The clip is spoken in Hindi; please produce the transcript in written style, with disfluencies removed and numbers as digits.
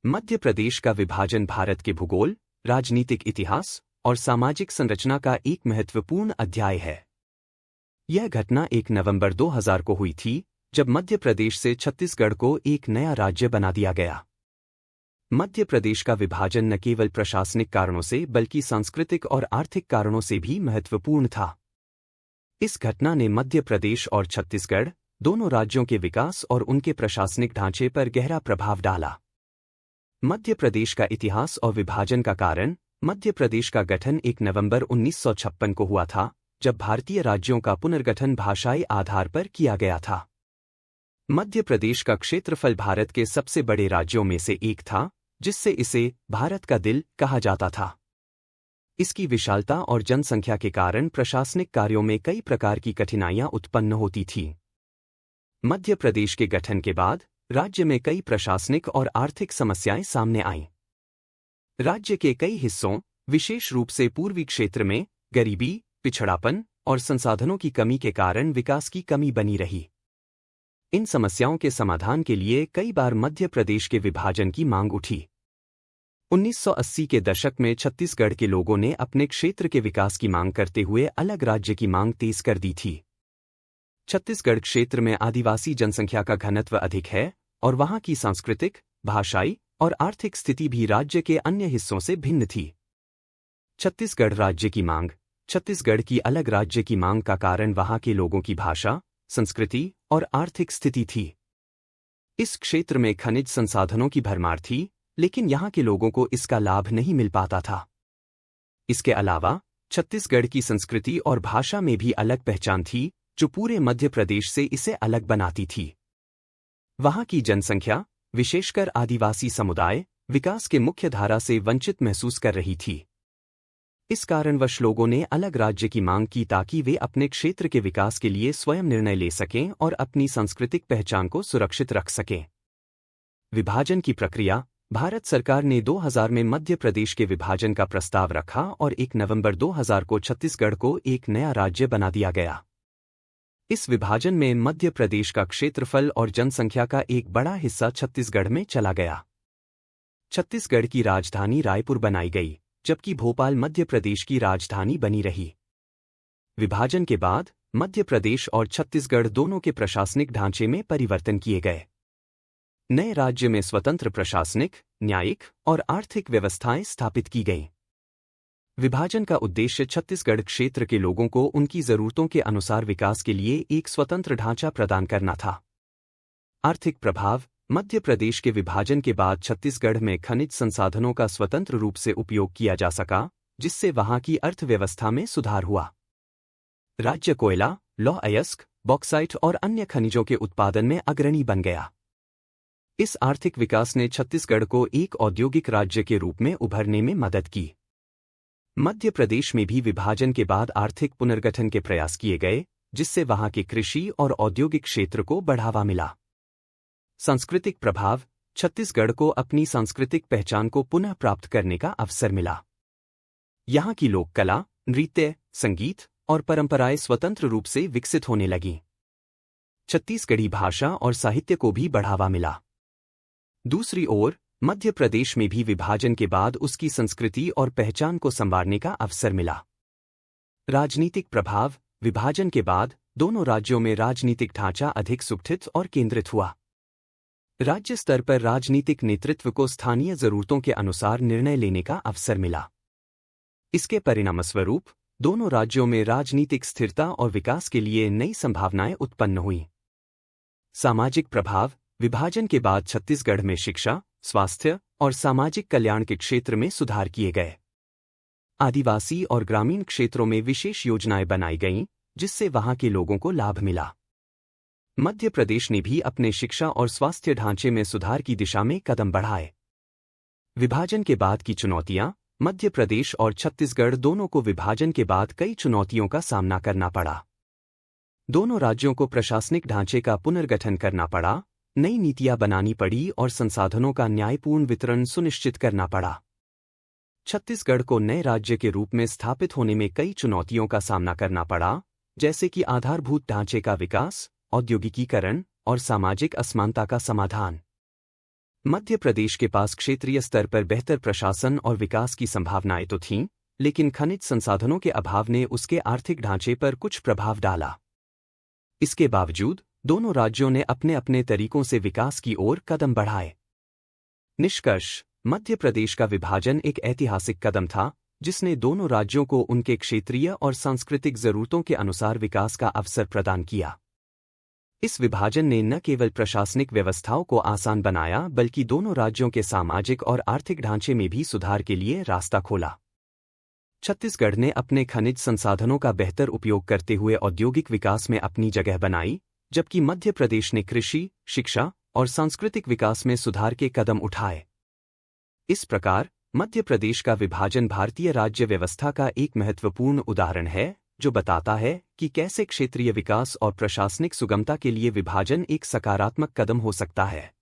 मध्य प्रदेश का विभाजन भारत के भूगोल, राजनीतिक इतिहास और सामाजिक संरचना का एक महत्वपूर्ण अध्याय है। यह घटना 1 नवंबर 2000 को हुई थी, जब मध्य प्रदेश से छत्तीसगढ़ को एक नया राज्य बना दिया गया। मध्य प्रदेश का विभाजन न केवल प्रशासनिक कारणों से बल्कि सांस्कृतिक और आर्थिक कारणों से भी महत्वपूर्ण था। इस घटना ने मध्य प्रदेश और छत्तीसगढ़ दोनों राज्यों के विकास और उनके प्रशासनिक ढांचे पर गहरा प्रभाव डाला। मध्य प्रदेश का इतिहास और विभाजन का कारण। मध्य प्रदेश का गठन 1 नवंबर 1956 को हुआ था, जब भारतीय राज्यों का पुनर्गठन भाषाई आधार पर किया गया था। मध्य प्रदेश का क्षेत्रफल भारत के सबसे बड़े राज्यों में से एक था, जिससे इसे भारत का दिल कहा जाता था। इसकी विशालता और जनसंख्या के कारण प्रशासनिक कार्यों में कई प्रकार की कठिनाइयां उत्पन्न होती थीं। मध्य प्रदेश के गठन के बाद राज्य में कई प्रशासनिक और आर्थिक समस्याएं सामने आईं। राज्य के कई हिस्सों, विशेष रूप से पूर्वी क्षेत्र में, गरीबी, पिछड़ापन और संसाधनों की कमी के कारण विकास की कमी बनी रही। इन समस्याओं के समाधान के लिए कई बार मध्य प्रदेश के विभाजन की मांग उठी। 1980 के दशक में छत्तीसगढ़ के लोगों ने अपने क्षेत्र के विकास की मांग करते हुए अलग राज्य की मांग तेज कर दी थी। छत्तीसगढ़ क्षेत्र में आदिवासी जनसंख्या का घनत्व अधिक है और वहां की सांस्कृतिक, भाषाई और आर्थिक स्थिति भी राज्य के अन्य हिस्सों से भिन्न थी। छत्तीसगढ़ राज्य की मांग। छत्तीसगढ़ की अलग राज्य की मांग का कारण वहां के लोगों की भाषा, संस्कृति और आर्थिक स्थिति थी। इस क्षेत्र में खनिज संसाधनों की भरमार थी, लेकिन यहां के लोगों को इसका लाभ नहीं मिल पाता था। इसके अलावा छत्तीसगढ़ की संस्कृति और भाषा में भी अलग पहचान थी, जो पूरे मध्य प्रदेश से इसे अलग बनाती थी। वहां की जनसंख्या, विशेषकर आदिवासी समुदाय, विकास के मुख्य धारा से वंचित महसूस कर रही थी। इस कारणवश लोगों ने अलग राज्य की मांग की ताकि वे अपने क्षेत्र के विकास के लिए स्वयं निर्णय ले सकें और अपनी सांस्कृतिक पहचान को सुरक्षित रख सकें। विभाजन की प्रक्रिया। भारत सरकार ने 2000 में मध्य प्रदेश के विभाजन का प्रस्ताव रखा और 1 नवंबर 2000 को छत्तीसगढ़ को एक नया राज्य बना दिया गया। इस विभाजन में मध्य प्रदेश का क्षेत्रफल और जनसंख्या का एक बड़ा हिस्सा छत्तीसगढ़ में चला गया। छत्तीसगढ़ की राजधानी रायपुर बनाई गई, जबकि भोपाल मध्य प्रदेश की राजधानी बनी रही। विभाजन के बाद मध्य प्रदेश और छत्तीसगढ़ दोनों के प्रशासनिक ढांचे में परिवर्तन किए गए। नए राज्य में स्वतंत्र प्रशासनिक, न्यायिक और आर्थिक व्यवस्थाएं स्थापित की गईं। विभाजन का उद्देश्य छत्तीसगढ़ क्षेत्र के लोगों को उनकी जरूरतों के अनुसार विकास के लिए एक स्वतंत्र ढांचा प्रदान करना था। आर्थिक प्रभाव। मध्य प्रदेश के विभाजन के बाद छत्तीसगढ़ में खनिज संसाधनों का स्वतंत्र रूप से उपयोग किया जा सका, जिससे वहां की अर्थव्यवस्था में सुधार हुआ। राज्य कोयला, लौह अयस्क, बॉक्साइट और अन्य खनिजों के उत्पादन में अग्रणी बन गया। इस आर्थिक विकास ने छत्तीसगढ़ को एक औद्योगिक राज्य के रूप में उभरने में मदद की। मध्य प्रदेश में भी विभाजन के बाद आर्थिक पुनर्गठन के प्रयास किए गए, जिससे वहां के कृषि और औद्योगिक क्षेत्र को बढ़ावा मिला। सांस्कृतिक प्रभाव। छत्तीसगढ़ को अपनी सांस्कृतिक पहचान को पुनः प्राप्त करने का अवसर मिला। यहां की लोक कला, नृत्य, संगीत और परंपराएं स्वतंत्र रूप से विकसित होने लगीं। छत्तीसगढ़ी भाषा और साहित्य को भी बढ़ावा मिला। दूसरी ओर मध्य प्रदेश में भी विभाजन के बाद उसकी संस्कृति और पहचान को संवारने का अवसर मिला। राजनीतिक प्रभाव। विभाजन के बाद दोनों राज्यों में राजनीतिक ढांचा अधिक सुगठित और केंद्रित हुआ। राज्य स्तर पर राजनीतिक नेतृत्व को स्थानीय जरूरतों के अनुसार निर्णय लेने का अवसर मिला। इसके परिणामस्वरूप दोनों राज्यों में राजनीतिक स्थिरता और विकास के लिए नई संभावनाएं उत्पन्न हुईं। सामाजिक प्रभाव। विभाजन के बाद छत्तीसगढ़ में शिक्षा, स्वास्थ्य और सामाजिक कल्याण के क्षेत्र में सुधार किए गए। आदिवासी और ग्रामीण क्षेत्रों में विशेष योजनाएं बनाई गईं, जिससे वहां के लोगों को लाभ मिला। मध्य प्रदेश ने भी अपने शिक्षा और स्वास्थ्य ढांचे में सुधार की दिशा में कदम बढ़ाए। विभाजन के बाद की चुनौतियां। मध्य प्रदेश और छत्तीसगढ़ दोनों को विभाजन के बाद कई चुनौतियों का सामना करना पड़ा। दोनों राज्यों को प्रशासनिक ढांचे का पुनर्गठन करना पड़ा, नई नीतियां बनानी पड़ी और संसाधनों का न्यायपूर्ण वितरण सुनिश्चित करना पड़ा। छत्तीसगढ़ को नए राज्य के रूप में स्थापित होने में कई चुनौतियों का सामना करना पड़ा, जैसे कि आधारभूत ढांचे का विकास, औद्योगिकीकरण और सामाजिक असमानता का समाधान। मध्य प्रदेश के पास क्षेत्रीय स्तर पर बेहतर प्रशासन और विकास की संभावनाएं तो थीं, लेकिन खनिज संसाधनों के अभाव ने उसके आर्थिक ढांचे पर कुछ प्रभाव डाला। इसके बावजूद दोनों राज्यों ने अपने अपने तरीकों से विकास की ओर कदम बढ़ाए। निष्कर्ष: मध्य प्रदेश का विभाजन एक ऐतिहासिक कदम था, जिसने दोनों राज्यों को उनके क्षेत्रीय और सांस्कृतिक जरूरतों के अनुसार विकास का अवसर प्रदान किया। इस विभाजन ने न केवल प्रशासनिक व्यवस्थाओं को आसान बनाया, बल्कि दोनों राज्यों के सामाजिक और आर्थिक ढांचे में भी सुधार के लिए रास्ता खोला। छत्तीसगढ़ ने अपने खनिज संसाधनों का बेहतर उपयोग करते हुए औद्योगिक विकास में अपनी जगह बनाई, जबकि मध्य प्रदेश ने कृषि, शिक्षा और सांस्कृतिक विकास में सुधार के कदम उठाए। इस प्रकार मध्य प्रदेश का विभाजन भारतीय राज्य व्यवस्था का एक महत्वपूर्ण उदाहरण है, जो बताता है कि कैसे क्षेत्रीय विकास और प्रशासनिक सुगमता के लिए विभाजन एक सकारात्मक कदम हो सकता है।